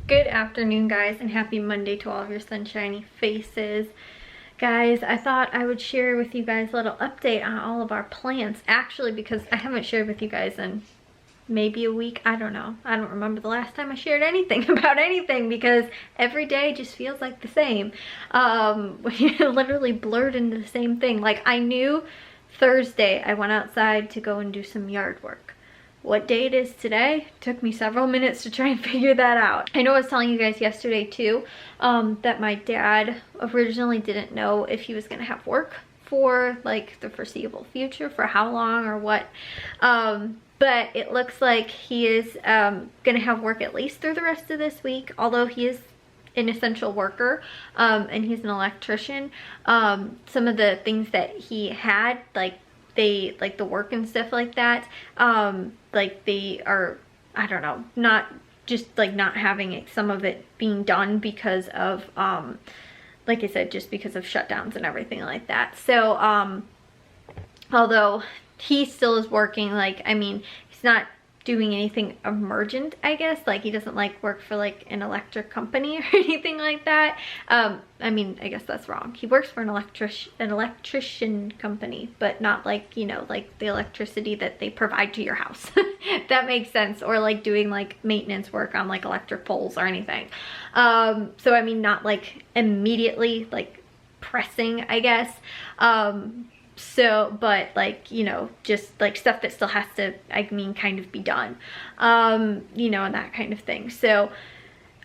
Good afternoon, guys, and happy Monday to all of your sunshiny faces. Guys, I thought I would share with you guys a little update on all of our plants. Actually, because I haven't shared with you guys in maybe a week. I don't know. I don't remember the last time I shared anything about anything because every day just feels like the same. We literally blurred into the same thing. Like, I knew Thursday I went outside to go and do some yard work. What day it is today took me several minutes to try and figure that out. I know I was telling you guys yesterday too that my dad originally didn't know if he was gonna have work for like the foreseeable future, for how long or what, but it looks like he is gonna have work at least through the rest of this week, although he is an essential worker and he's an electrician. Some of the things that he had, like the work and stuff like that, like they are, I don't know, not just like not having it, some of it being done because of like I said, just because of shutdowns and everything like that. So although he still is working, like, I mean, he's not doing anything emergent, I guess. Like, he doesn't like work for like an electric company or anything like that. I mean, I guess that's wrong. He works for an electrician company, but not like, you know, like the electricity that they provide to your house. If that makes sense. Or like doing like maintenance work on like electric poles or anything. So I mean, not like immediately like pressing, I guess. So, but like, you know, just like stuff that still has to, I mean, kind of be done, you know, and that kind of thing. So,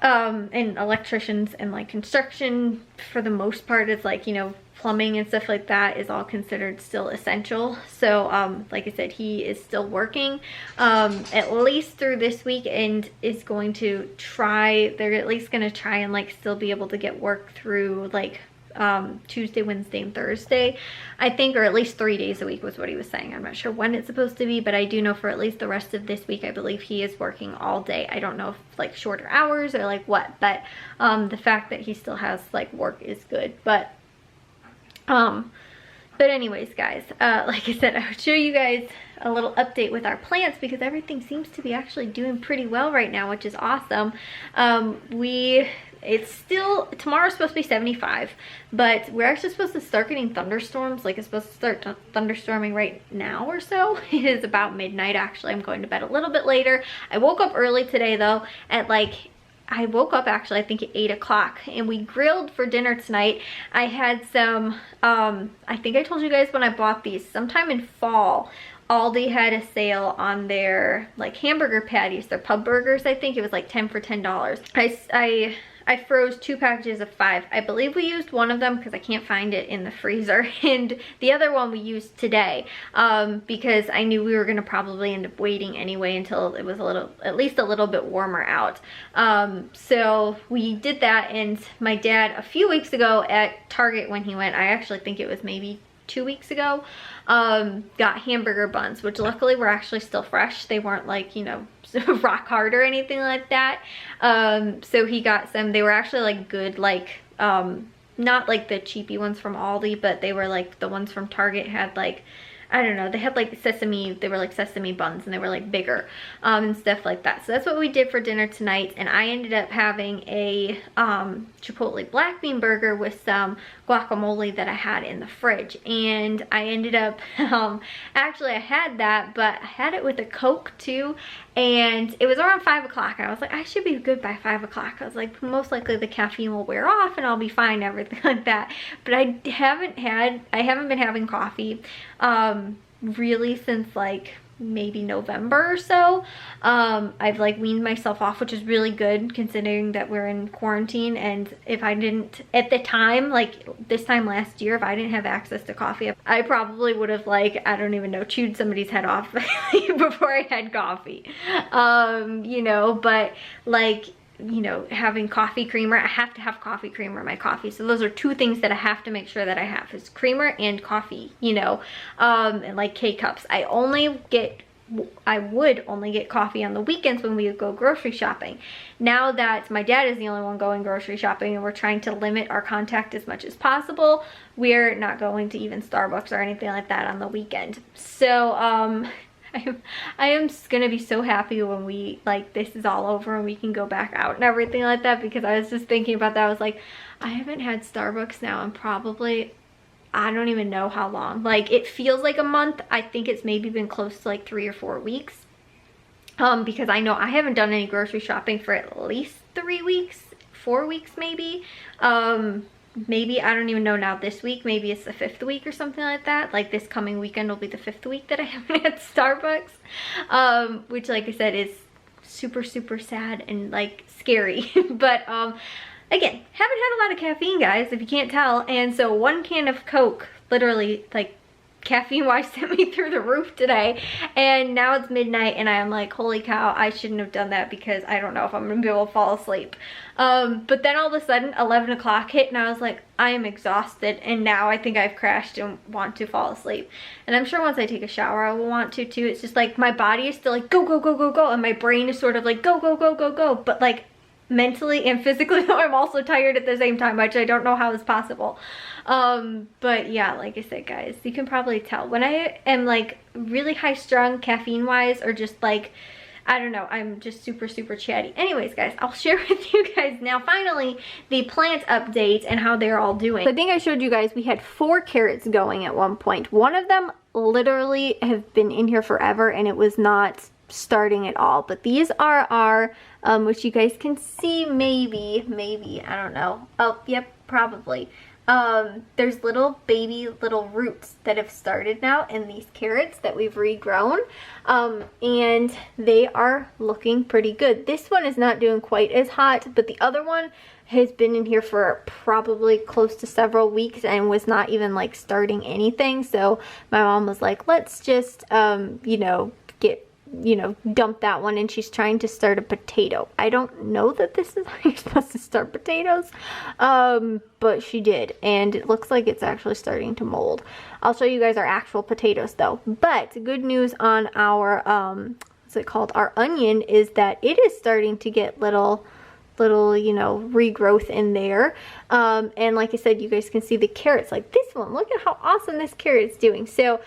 and electricians and like construction for the most part is like, you know, plumbing and stuff like that is all considered still essential. So, like I said, he is still working, at least through this week, and is going to try, they're at least going to try and like still be able to get work through like Tuesday, Wednesday, and Thursday, I think, or at least 3 days a week was what he was saying. I'm not sure when it's supposed to be, but I do know for at least the rest of this week, I believe he is working all day. I don't know if like shorter hours or like what, but the fact that he still has like work is good. But anyways, guys, like I said, I would show you guys a little update with our plants because everything seems to be actually doing pretty well right now, which is awesome. It's still, tomorrow's supposed to be 75, but we're actually supposed to start getting thunderstorms. Like, it's supposed to start thunderstorming right now or so. It is about midnight, actually. I'm going to bed a little bit later. I woke up early today, though, at like, I woke up actually, I think at 8 o'clock, and we grilled for dinner tonight. I had some, I think I told you guys when I bought these, sometime in fall, Aldi had a sale on their like hamburger patties, their pub burgers. I think it was like 10 for $10. I froze 2 packages of 5. I believe we used one of them because I can't find it in the freezer, and the other one we used today because I knew we were going to probably end up waiting anyway until it was at least a little bit warmer out. So we did that, and my dad a few weeks ago at Target when he went, I actually think it was maybe 2 weeks ago, got hamburger buns, which luckily were actually still fresh. They weren't like, you know, rock hard or anything like that. So he got some, they were actually like good, like not like the cheapy ones from Aldi, but they were like the ones from Target had like, I don't know, they had like sesame, they were like sesame buns, and they were like bigger and stuff like that. So that's what we did for dinner tonight, and I ended up having a Chipotle black bean burger with some guacamole that I had in the fridge. And I ended up, actually I had that, but I had it with a Coke too, and it was around 5 o'clock. I was like, I should be good by 5 o'clock. I was like, most likely the caffeine will wear off and I'll be fine, everything like that. But I haven't been having coffee really since like maybe November or so. I've like weaned myself off, which is really good considering that we're in quarantine. And if I didn't, at the time, like this time last year, if I didn't have access to coffee, I probably would have, like, I don't even know, chewed somebody's head off before I had coffee. You know, but like, you know, having coffee creamer, I have to have coffee creamer in my coffee. So those are 2 things that I have to make sure that I have, is creamer and coffee, you know, and like K-cups. I would only get coffee on the weekends when we would go grocery shopping. Now that my dad is the only one going grocery shopping and we're trying to limit our contact as much as possible, we're not going to even Starbucks or anything like that on the weekend. So I am just gonna be so happy when we, like, this is all over and we can go back out and everything like that, because I was just thinking about that. I was like, I haven't had Starbucks now in probably, I don't even know how long. Like, it feels like a month. I think it's maybe been close to like 3 or 4 weeks. Because I know I haven't done any grocery shopping for at least 3 weeks, 4 weeks maybe. Maybe, I don't even know now, this week, maybe it's the 5th week or something like that. Like, this coming weekend will be the 5th week that I haven't had Starbucks. Which, like I said, is super, super sad and, like, scary. But, again, haven't had a lot of caffeine, guys, if you can't tell. And so 1 can of Coke, literally, like, caffeine-wise, sent me through the roof today. And now it's midnight and I'm like, holy cow, I shouldn't have done that, because I don't know if I'm gonna be able to fall asleep. But then all of a sudden 11 o'clock hit and I was like, I am exhausted, and now I think I've crashed and want to fall asleep. And I'm sure once I take a shower I will want to too. It's just like my body is still like go, go, go, go, go, and my brain is sort of like go, go, go, go, go, but like mentally and physically though I'm also tired at the same time, which I don't know how is possible. But yeah, like I said, guys, you can probably tell when I am like really high strung caffeine wise, or just like, I don't know, I'm just super, super chatty. Anyways, guys, I'll share with you guys now finally the plant update and how they're all doing. So I think I showed you guys we had 4 carrots going at one point. One of them literally have been in here forever and it was not starting at all, but these are our which you guys can see, maybe I don't know, oh yep, probably. There's little roots that have started now in these carrots that we've regrown, and they are looking pretty good. This one is not doing quite as hot, but the other one has been in here for probably close to several weeks and was not even like starting anything. So my mom was like, let's just you know, dump that one, and she's trying to start a potato. I don't know that this is how you're supposed to start potatoes, but she did, and it looks like it's actually starting to mold. I'll show you guys our actual potatoes though. But good news on our what's it called, our onion, is that it is starting to get little, you know, regrowth in there. And like I said, you guys can see the carrots, like this one, look at how awesome this carrot's doing. So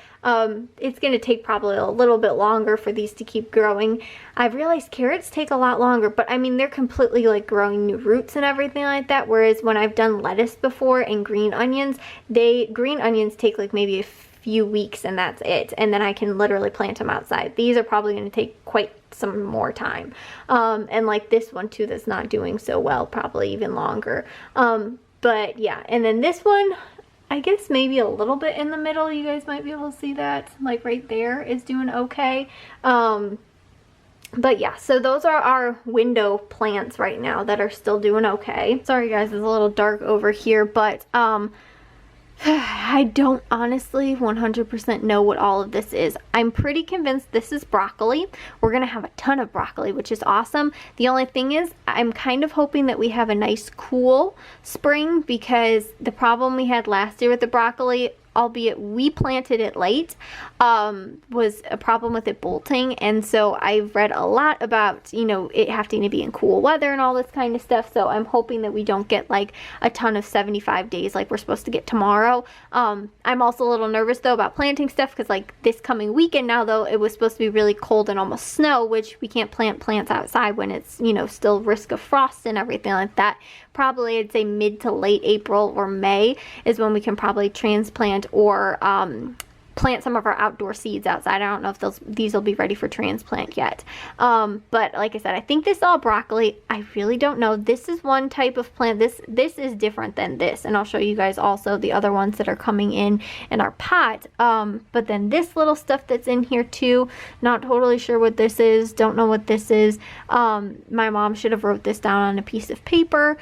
it's gonna take probably a little bit longer for these to keep growing. I've realized carrots take a lot longer, but I mean, they're completely like growing new roots and everything like that. Whereas when I've done lettuce before and green onions take like maybe a few weeks and that's it. And then I can literally plant them outside. These are probably gonna take quite some more time. And like this one too that's not doing so well, probably even longer. But yeah, and then this one, I guess maybe a little bit in the middle, you guys might be able to see that, like right there is doing okay. But yeah, so those are our window plants right now that are still doing okay. Sorry guys, it's a little dark over here, but I don't honestly 100% know what all of this is. I'm pretty convinced this is broccoli. We're gonna have a ton of broccoli, which is awesome. The only thing is, I'm kind of hoping that we have a nice cool spring, because the problem we had last year with the broccoli, albeit we planted it late, was a problem with it bolting. And so I've read a lot about, you know, it having to be in cool weather and all this kind of stuff. So I'm hoping that we don't get like a ton of 75 days like we're supposed to get tomorrow. I'm also a little nervous though about planting stuff, because like this coming weekend now though, it was supposed to be really cold and almost snow, which we can't plant plants outside when it's, you know, still risk of frost and everything like that. Probably I'd say mid to late April or May is when we can probably transplant or plant some of our outdoor seeds outside. I don't know if these will be ready for transplant yet. But like I said, I think this is all broccoli. I really don't know. This is one type of plant. This is different than this. And I'll show you guys also the other ones that are coming in our pot. But then this little stuff that's in here too, not totally sure what this is. Don't know what this is. My mom should have wrote this down on a piece of paper.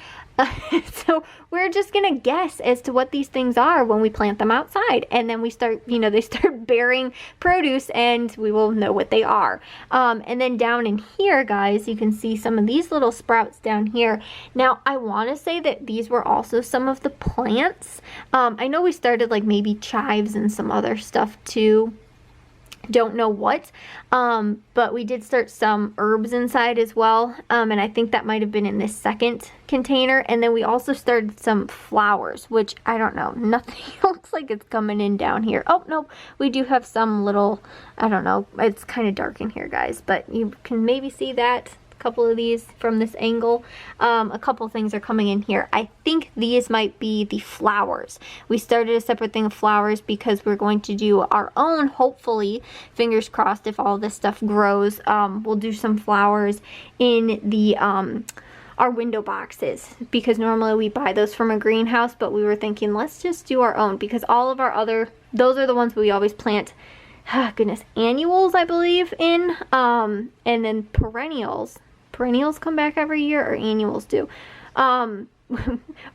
So we're just gonna guess as to what these things are when we plant them outside, and then we start, you know, they start bearing produce and we will know what they are. And then down in here, guys, you can see some of these little sprouts down here. Now I want to say that these were also some of the plants. I know we started like maybe chives and some other stuff too Don't know what, but we did start some herbs inside as well, and I think that might have been in this second container. And then we also started some flowers, which I don't know, nothing looks like it's coming in down here. Oh no, we do have some little, I don't know, it's kind of dark in here, guys, but you can maybe see that. Couple of these from this angle. A couple things are coming in here. I think these might be the flowers. We started a separate thing of flowers because we're going to do our own, hopefully, fingers crossed if all this stuff grows. We'll do some flowers in the our window boxes, because normally we buy those from a greenhouse, but we were thinking let's just do our own, because all of our other, those are the ones we always plant, goodness, annuals I believe in, and then perennials come back every year, or annuals do.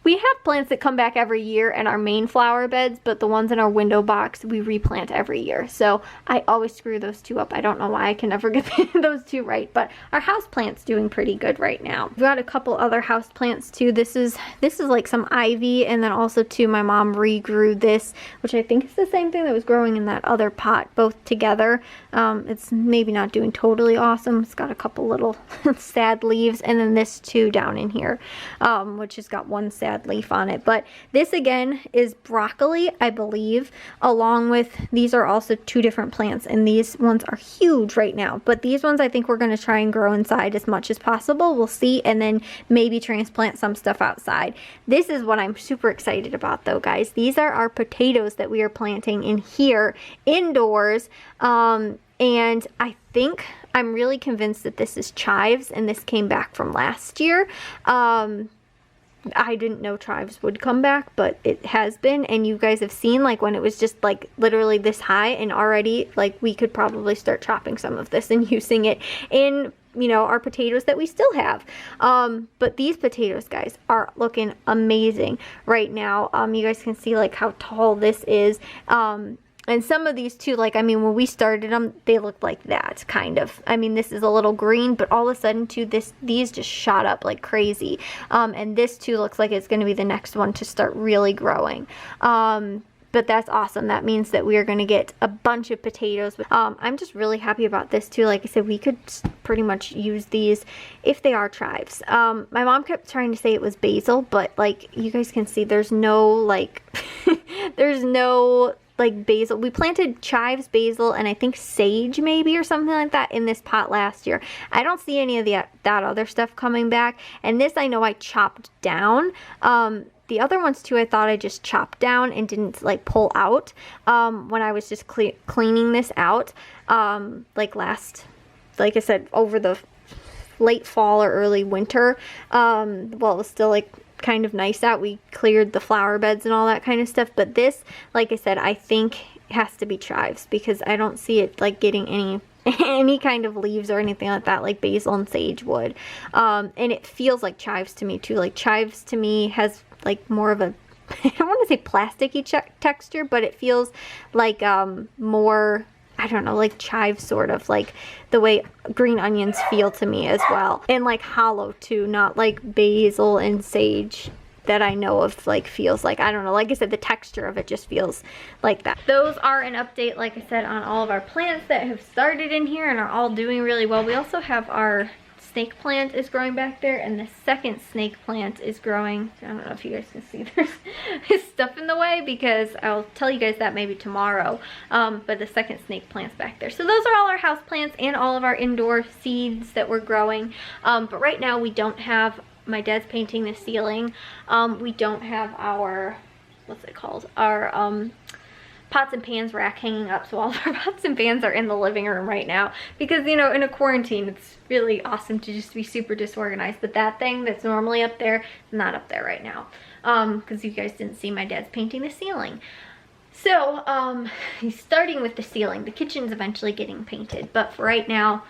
We have plants that come back every year in our main flower beds, but the ones in our window box we replant every year. So I always screw those two up. I don't know why I can never get those two right, but our house plant's doing pretty good right now. We've got a couple other house plants too. This is like some ivy, and then also too my mom regrew this, which I think is the same thing that was growing in that other pot, both together. It's maybe not doing totally awesome. It's got a couple little sad leaves, and then this too down in here, which has got one sad leaf on it. But this again is broccoli, I believe, along with, these are also two different plants, and these ones are huge right now, but these ones I think we're going to try and grow inside as much as possible. We'll see, and then maybe transplant some stuff outside. This is what I'm super excited about though, guys. These are our potatoes that we are planting in here indoors, and I think, I'm really convinced that this is chives, and this came back from last year. I didn't know chives would come back, but it has been, and you guys have seen like when it was just like literally this high, and already like we could probably start chopping some of this and using it in, you know, our potatoes that we still have. But these potatoes, guys, are looking amazing right now. You guys can see like how tall this is. And some of these too, like, I mean, when we started them, they looked like that, kind of. I mean, this is a little green, but all of a sudden too, these just shot up like crazy. And this too looks like it's going to be the next one to start really growing. But that's awesome. That means that we are going to get a bunch of potatoes. I'm just really happy about this too. Like I said, we could pretty much use these if they are chives. My mom kept trying to say it was basil, but like you guys can see, there's no like, there's no like basil. We planted chives, basil, and I think sage maybe or something like that in this pot last year. I don't see any of that other stuff coming back. And this I know I chopped down. The other ones too, I thought I just chopped down and didn't like pull out when I was just cleaning this out. Like I said, over the late fall or early winter, while it was still like kind of nice out, we cleared the flower beds and all that kind of stuff. But this, like I said, I think has to be chives, because I don't see it like getting any kind of leaves or anything like that like basil and sage would. And it feels like chives to me too. Like chives to me has like more of a, I don't want to say plasticky texture, but it feels like more, I don't know, like chives, sort of like the way green onions feel to me as well. And like hollow too, not like basil and sage that I know of like feels like, I don't know, like I said, the texture of it just feels like that. Those are an update, like I said, on all of our plants that have started in here and are all doing really well. We also have our snake plant is growing back there, and the second snake plant is growing. I don't know if you guys can see, there's stuff in the way, because I'll tell you guys that maybe tomorrow. But the second snake plant's back there. So those are all our house plants and all of our indoor seeds that we're growing. But right now we don't have, my dad's painting the ceiling. We don't have our, what's it called? Our pots and pans rack hanging up, so all of our pots and pans are in the living room right now, because you know, in a quarantine it's really awesome to just be super disorganized. But that thing that's normally up there is not up there right now, because you guys didn't see my dad's painting the ceiling. So he's starting with the ceiling. The kitchen's eventually getting painted, but for right now,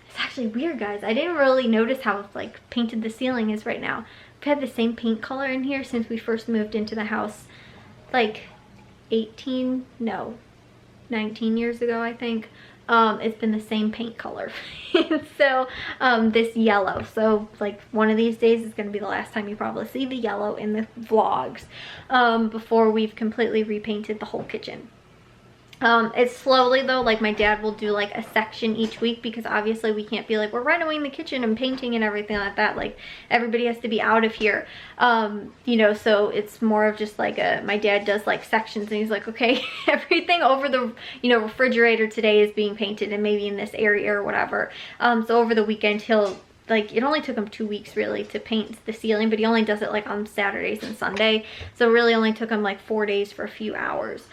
it's actually weird, guys. I didn't really notice how like painted the ceiling is right now. We've had the same paint color in here since we first moved into the house, like 19 years ago, I think. It's been the same paint color. So this yellow, so like one of these days is going to be the last time you probably see the yellow in the vlogs, before we've completely repainted the whole kitchen. It's slowly though, like my dad will do like a section each week, because obviously we can't be like, we're renovating the kitchen and painting and everything like that. Like everybody has to be out of here. You know, so it's more of just like my dad does like sections, and he's like, okay, everything over the, you know, refrigerator today is being painted, and maybe in this area or whatever. So over the weekend he'll, like, it only took him 2 weeks really to paint the ceiling, but he only does it like on Saturdays and Sunday. So it really only took him like 4 days for a few hours.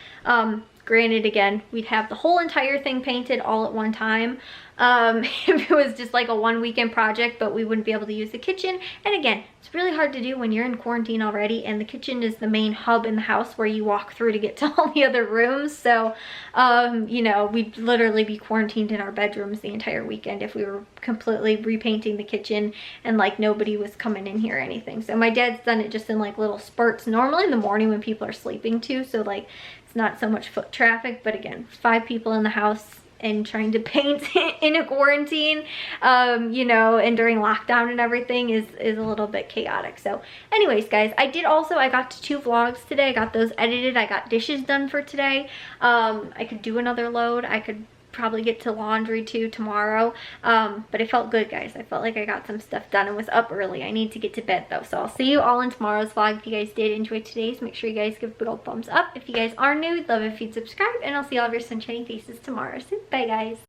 Granted, again, we'd have the whole entire thing painted all at one time if it was just like a 1 weekend project, but we wouldn't be able to use the kitchen. And again, it's really hard to do when you're in quarantine already, and the kitchen is the main hub in the house where you walk through to get to all the other rooms. So, you know, we'd literally be quarantined in our bedrooms the entire weekend if we were completely repainting the kitchen and like nobody was coming in here or anything. So my dad's done it just in like little spurts, normally in the morning when people are sleeping too. So like, it's not so much foot traffic, but again, 5 people in the house and trying to paint in a quarantine, you know, and during lockdown and everything is a little bit chaotic. So anyways, guys, I got to 2 vlogs today. I got those edited. I got dishes done for today. I could do another load. I could probably get to laundry too tomorrow, but it felt good, guys. I felt like I got some stuff done and was up early. I need to get to bed though, so I'll see you all in tomorrow's vlog. If you guys did enjoy today's, make sure you guys give a big old thumbs up. If you guys are new, love if you'd subscribe, and I'll see all of your sunshiny faces tomorrow. So bye, guys.